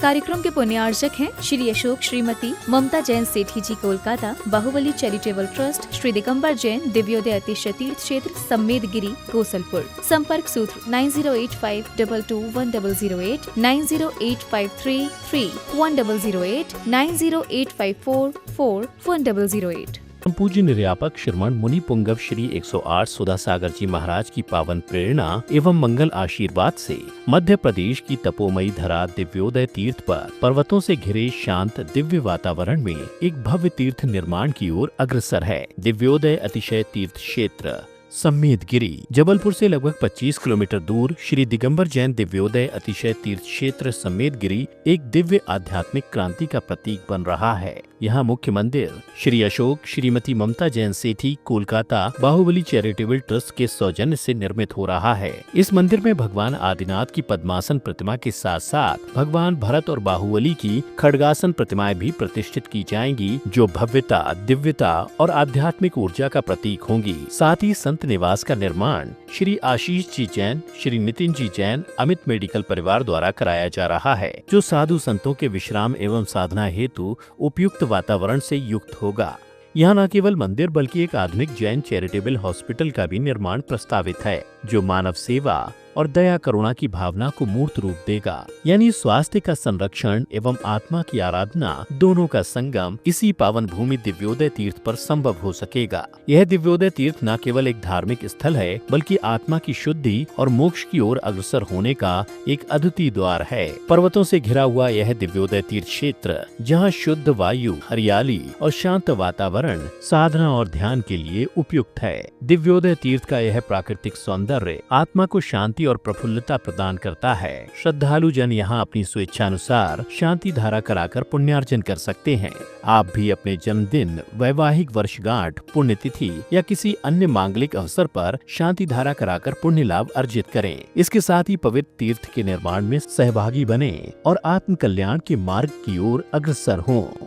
कार्यक्रम के पुण्यार्चक हैं श्री अशोक श्रीमती ममता जैन सेठी जी कोलकाता, बाहुबली चैरिटेबल ट्रस्ट, श्री दिगंबर जैन दिव्योदय अतिशय तीर्थ क्षेत्र, सम्मेदगिरी, गोसलपुर। संपर्क सूत्र 9085221008, 9085333108, 9085441008। पूज्य निर्यापक श्रमण मुनि पुंगव श्री 108 सुधा सागर जी महाराज की पावन प्रेरणा एवं मंगल आशीर्वाद से मध्य प्रदेश की तपोमयी धरा दिव्योदय तीर्थ पर पर्वतों से घिरे शांत दिव्य वातावरण में एक भव्य तीर्थ निर्माण की ओर अग्रसर है। दिव्योदय अतिशय तीर्थ क्षेत्र सम्मेदगिरी जबलपुर से लगभग 25 किलोमीटर दूर श्री दिगंबर जैन दिव्योदय अतिशय तीर्थ क्षेत्र सम्मेदगिरी एक दिव्य आध्यात्मिक क्रांति का प्रतीक बन रहा है। यहाँ मुख्य मंदिर श्री अशोक श्रीमती ममता जैन सेठी कोलकाता बाहुबली चैरिटेबल ट्रस्ट के सौजन्य से निर्मित हो रहा है। इस मंदिर में भगवान आदिनाथ की पद्मासन प्रतिमा के साथ साथ भगवान भरत और बाहुबली की खड्गासन प्रतिमाएं भी प्रतिष्ठित की जाएंगी, जो भव्यता, दिव्यता और आध्यात्मिक ऊर्जा का प्रतीक होंगी। साथ ही संत निवास का निर्माण श्री आशीष जी जैन, श्री नितिन जी जैन अमित मेडिकल परिवार द्वारा कराया जा रहा है, जो साधु संतों के विश्राम एवं साधना हेतु उपयुक्त वातावरण से युक्त होगा। यहाँ न केवल मंदिर बल्कि एक आधुनिक जैन चैरिटेबल हॉस्पिटल का भी निर्माण प्रस्तावित है, जो मानव सेवा और दया करुणा की भावना को मूर्त रूप देगा। यानी स्वास्थ्य का संरक्षण एवं आत्मा की आराधना दोनों का संगम इसी पावन भूमि दिव्योदय तीर्थ पर संभव हो सकेगा। यह दिव्योदय तीर्थ न केवल एक धार्मिक स्थल है, बल्कि आत्मा की शुद्धि और मोक्ष की ओर अग्रसर होने का एक अद्वितीय द्वार है। पर्वतों से घिरा हुआ यह दिव्योदय तीर्थ क्षेत्र, जहाँ शुद्ध वायु, हरियाली और शांत वातावरण साधना और ध्यान के लिए उपयुक्त है। दिव्योदय तीर्थ का यह प्राकृतिक सौंदर्य आत्मा को शांति और प्रफुल्लता प्रदान करता है। श्रद्धालु जन यहाँ अपनी स्वेच्छानुसार शांति धारा कराकर पुण्यार्जन कर सकते हैं। आप भी अपने जन्मदिन, वैवाहिक वर्षगांठ, पुण्यतिथि या किसी अन्य मांगलिक अवसर पर शांति धारा कराकर पुण्य लाभ अर्जित करें। इसके साथ ही पवित्र तीर्थ के निर्माण में सहभागी बने और आत्म कल्याण के मार्ग की ओर अग्रसर हों।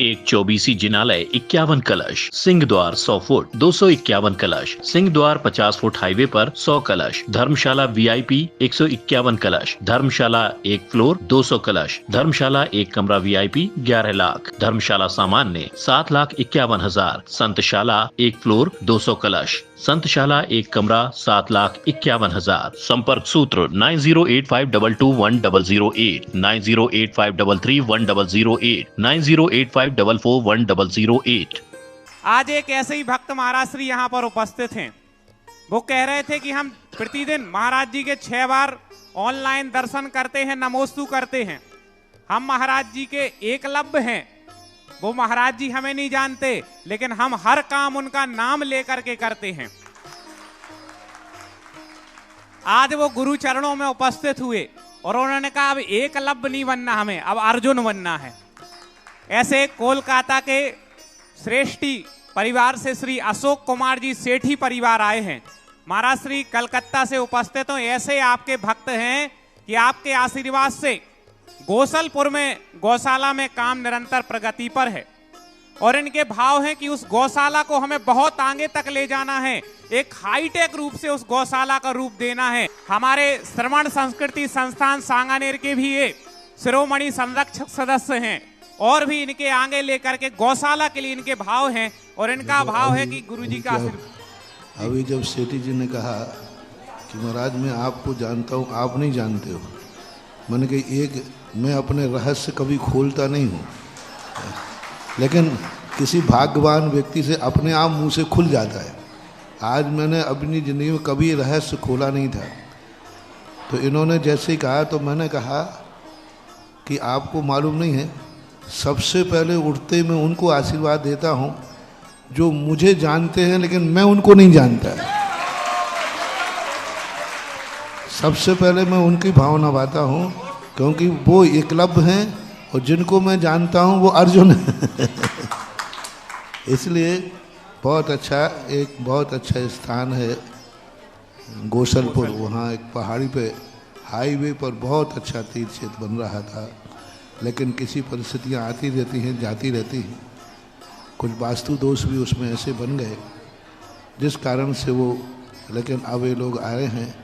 एक 24 जिनालय 51 कलश, सिंह द्वार 100 फुट 251 कलश, सिंह द्वार 50 फुट हाईवे पर 100 कलश, धर्मशाला VIP 151 कलश, धर्मशाला 1 फ्लोर 200 कलश, धर्मशाला 1 कमरा VIP 11 लाख, धर्मशाला सामान्य 7,51,000, संतशाला 1 फ्लोर 200 कलश, संतशाला 1 कमरा 7,51,000। संपर्क सूत्र 9085221008, 9085331008, 9085441008। आज एक ऐसे ही भक्त महाराज श्री यहाँ पर उपस्थित हैं। वो कह रहे थे कि हम प्रतिदिन महाराज जी के 6 बार ऑनलाइन दर्शन करते हैं, नमोस्तु करते हैं। हम महाराज जी के एकलव्य हैं। वो महाराज जी हमें नहीं जानते, लेकिन हम हर काम उनका नाम लेकर के करते हैं। आज वो गुरु चरणों में उपस्थित हुए और उन्होंने कहा अब एकलव्य नहीं बनना, हमें अब अर्जुन बनना है। ऐसे कोलकाता के श्रेष्ठी परिवार से श्री अशोक कुमार जी सेठी परिवार आए हैं। महाराज श्री कलकत्ता से उपस्थित हो। ऐसे आपके भक्त हैं कि आपके आशीर्वाद से गोसलपुर में गौशाला में काम निरंतर प्रगति पर है और इनके भाव हैं कि उस गौशाला को हमें बहुत आगे तक ले जाना है, एक हाईटेक रूप से उस गौशाला का रूप देना है। हमारे श्रमण संस्कृति संस्थान सांगानेर के भी ये शिरोमणि संरक्षक सदस्य हैं और भी इनके आगे लेकर के गौशाला के लिए इनके भाव हैं और इनका भाव है कि गुरुजी का आशीर्वाद। अभी जब सेठी जी ने कहा कि महाराज मैं आपको जानता हूँ, आप नहीं जानते हो, मैंने कहा एक मैं अपने रहस्य कभी खोलता नहीं हूँ, लेकिन किसी भाग्यवान व्यक्ति से अपने आप मुंह से खुल जाता है। आज मैंने अपनी ज़िंदगी में कभी रहस्य खोला नहीं था, तो इन्होंने जैसे ही कहा तो मैंने कहा कि आपको मालूम नहीं है, सबसे पहले उठते मैं उनको आशीर्वाद देता हूँ जो मुझे जानते हैं लेकिन मैं उनको नहीं जानता। सबसे पहले मैं उनकी भावना बाता हूँ, क्योंकि वो एकलव्य हैं और जिनको मैं जानता हूँ वो अर्जुन है। इसलिए बहुत अच्छा स्थान है गोसलपुर। वहाँ एक पहाड़ी पे हाईवे पर बहुत अच्छा तीर्थ क्षेत्र बन रहा था, लेकिन किसी परिस्थितियाँ आती रहती हैं, जाती रहती हैं। कुछ वास्तु दोष भी उसमें ऐसे बन गए जिस कारण से वो, लेकिन अब ये लोग आए हैं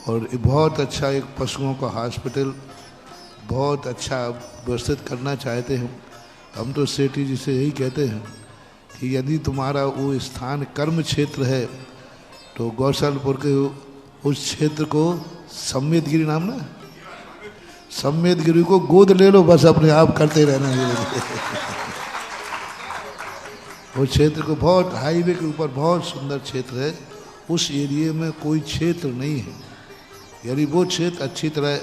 और बहुत अच्छा एक पशुओं का हॉस्पिटल बहुत अच्छा व्यवस्थित करना चाहते हैं। हम तो सेठी जी से यही कहते हैं कि यदि तुम्हारा वो स्थान कर्म क्षेत्र है तो गौशालपुर के उस क्षेत्र को सम्मेदगिरी नाम ना, सम्मेदगिरी को गोद ले लो, बस अपने आप करते रहना है। उस क्षेत्र को बहुत हाईवे के ऊपर बहुत सुंदर क्षेत्र है, उस एरिए में कोई क्षेत्र नहीं है। यदि वो क्षेत्र अच्छी तरह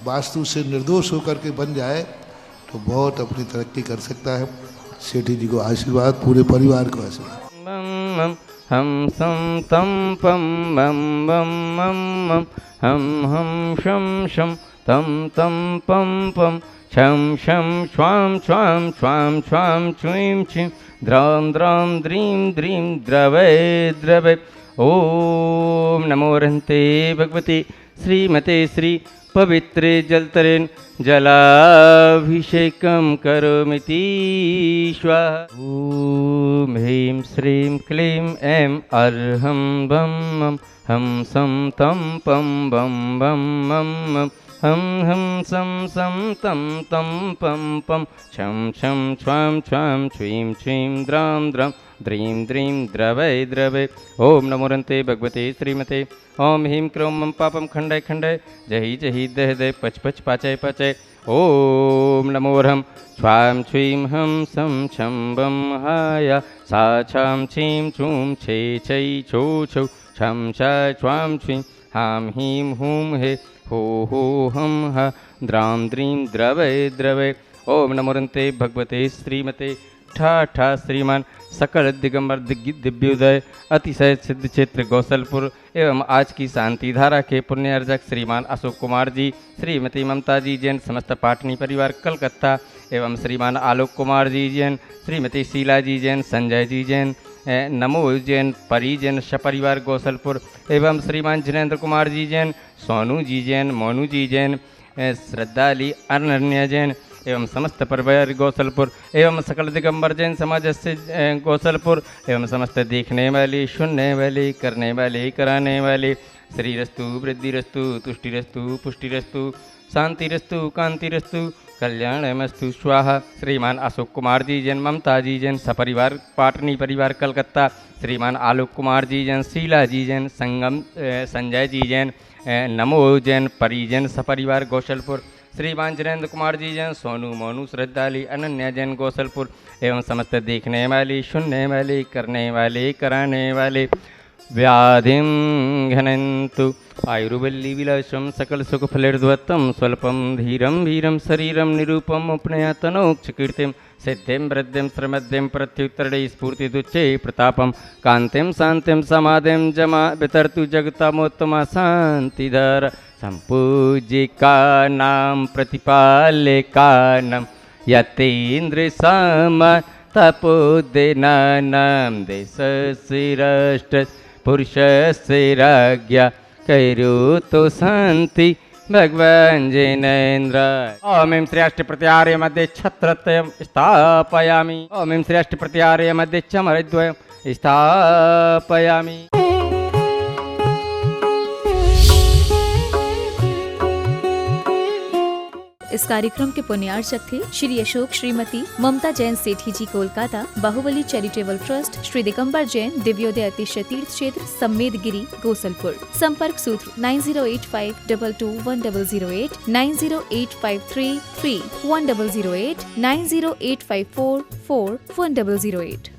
वास्तु से निर्दोष होकर के बन जाए तो बहुत अपनी तरक्की कर सकता है। सेठी जी को आशीर्वाद, पूरे परिवार को आशीर्वाद। मम मम हम सम तम पम मम मम मम मम हम शम शम तम तम पम पम शम शम श्वाम श्वाम श्वाम श्वाम च्वीं चिं द्राम द्राम द्रीं द्रीं द्रवे द्रवे। ओम नमो रहन्ते भगवते श्रीमते श्री पवित्रे जलतरेन जलाभिषेकं करोमीति स्वाहा। ओम ह्रीं श्रीं क्लीं ऐं अर्हं बं मं हम सं तं पं बं बं मं मं हम सं तं तं पं पं छं छं छ्वां छ्वां छ्वीं छ्वीं द्रां द्रां द्रीं द्रीं द्रवै द्रवै। ओम नमो रहन्ते भगवते श्रीमते ओम ह्रीं क्रों मम पापं खण्डय खण्डय जहि जहि दह दह पच पच पाचय पाचय। ओम नमो रं छ्वां छ्वीं हम सं छं बं हाय सा छां छीं छूं छे छै छो छौ छं छ छ्वां छ्वीं हां ह्रीं हूं हे हो हम ह द्रां द्रीं द्रवै द्रवै। ओम नमो रहन्ते भगवते श्रीमते ठा ठा श्रीमान सकल दिगंबर दिव्योदय अतिशय सिद्ध क्षेत्र गौसलपुर एवं आज की शांति धारा के पुण्य अर्जक श्रीमान अशोक कुमार जी, श्रीमती ममता जी जैन, समस्त पाटनी परिवार कलकत्ता एवं श्रीमान आलोक कुमार जी जैन, श्रीमती शीला जी जैन, संजय जी जैन, नमो जैन, परी जैन सपरिवार गौसलपुर एवं श्रीमान जिनेन्द्र कुमार जी जैन, सोनू जी जैन, मोनू जी जैन, श्रद्धाली अनन्या जैन एवं समस्त परिवार गौसलपुर एवं सकल दिगंबर जैन समाज से गौसलपुर एवं समस्त देखने वाले, सुनने वाले, करने वाले, कराने वाले श्रीरस्तु वृद्धिरस्तु तुष्टिरस्तु पुष्टिरस्तु शांतिरस्तु कांतिरस्तु कल्याणमस्तु स्वाहा। श्रीमान अशोक कुमार जी जैन, ममता जी जैन सपरिवार पाटनी परिवार कलकत्ता, श्रीमान आलोक कुमार जी जैन, शीला जी जैन, संजय जी जैन, नमो जैन, परी जैन सपरिवार गौसलपुर, श्रीमान जिनेन्द्र कुमार जी जैन, सोनू मोनू श्रद्धाली अनन्या जैन गौसलपुर एवं समस्त देखने वाले, सुनने वाले, करने वाले, कराने वाले व्याधिं घनन्तु आयुर्वल्ली विलासं सकल सुख फलैर्ध्वत्तं स्वल्पं धीरं वीरं शरीरं निरूपम् उपनयतनोक्षकीर्तिं सिद्धिं वृद्धिं श्रमद्धिं प्रत्युत्तरणे स्फूर्तिदुच्चे प्रतापं कान्तिं शान्तिं समाधिं जमा वितर्तु जगतामोत्तमा शान्तिधर सम्पूजिकानां प्रतिपालकानां यतीन्द्र सम तपोदिनानां देशस्य राष्ट्र पुरुषस्य राज्ञा कैरुतो शान्ति भगवान् जिनेन्द्र। ओम ऐं श्री अष्टप्रत्याहारे मध्ये छत्रत्रयं स्थापयामि। ओम ऐं श्री अष्टप्रत्याहारे मध्ये चमरद्वयं स्थापयामि। इस कार्यक्रम के पुण्यार्चक थे श्री अशोक श्रीमती ममता जैन सेठी जी कोलकाता, बाहुबली चैरिटेबल ट्रस्ट, श्री दिगंबर जैन दिव्योदय अतिशय तीर्थ क्षेत्र सम्मेदगिरी गोसलपुर। संपर्क सूत्र 9085221008, 9085333108, 9085444108।